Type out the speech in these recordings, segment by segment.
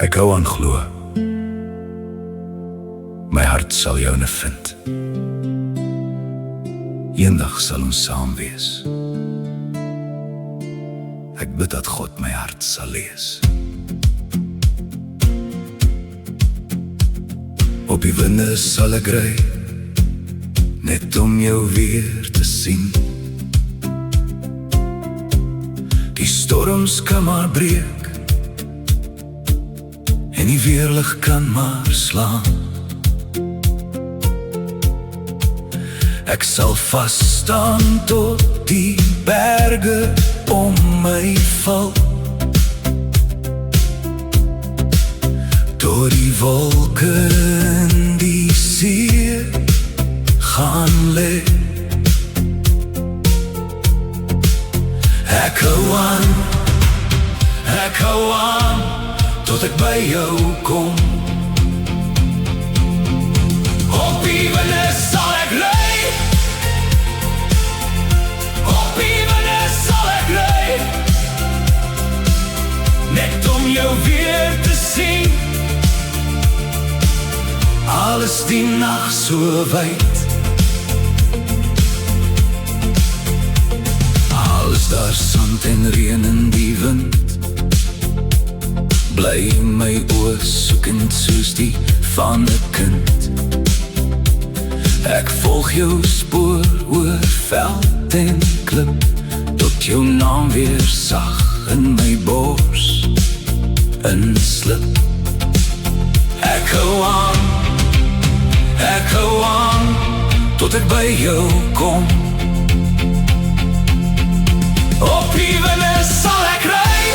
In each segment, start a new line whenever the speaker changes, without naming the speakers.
Ek hou aan glo. My hart sal joune vind. Eendag sal ons saam wees. Ek bid dat God my hart sal lees. Op die winde sal ek ry, net om jou weer te sien. Die storms kan maar breek, en die weerlig kan maar slaan. Ek sal vasstaan tot die berge om my val, tot die wolke in die see gaan lê. Ek hou aan, tot ek by jou kom. Op die winde sal ek ry, op die winde sal ek ry, net om jou weer te sien. Al is die nag so wyd, al is daar sand en reën in die wind, bly my oë soekend soos die van 'n kind. Ek volg jou spoor oor veld en klip, tot jou naam weer sag in my bors inslip. Ek hou aan, tot ek by jou kom. Op die winde sal ek ry,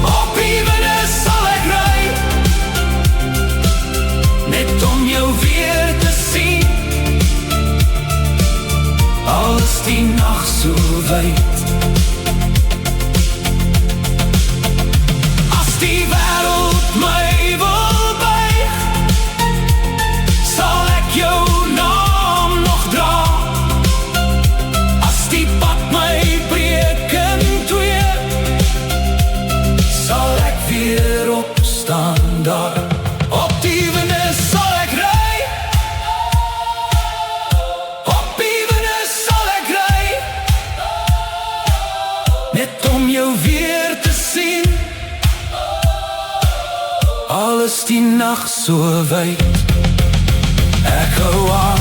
op die winde sal ek ry, net om jou weer te sien. Al is die nag so wyd, as die wêreld my wil buig, sal ek jou naam nog dra. As die pad my breek in twee, sal ek weer opstaan daar. Op die winde sal ek ry, op die winde sal ek ry, net om jou weer te sien. Al is die nag so wyd, ek hou aan,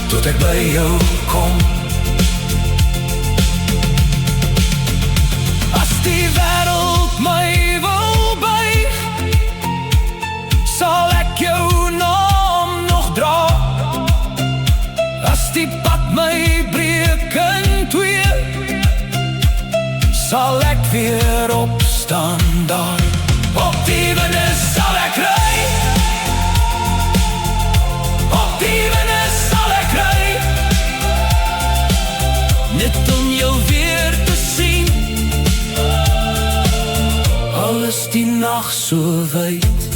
tot ek by jou kom. As die wêreld my wil buig, sal ek jou naam nog dra. As die pad my breek in twee, sal ek weer opstaan daar. Op die winde sal ek ry, op die winde sal ek ry, net om jou weer te sien. Al is die nag so wyd,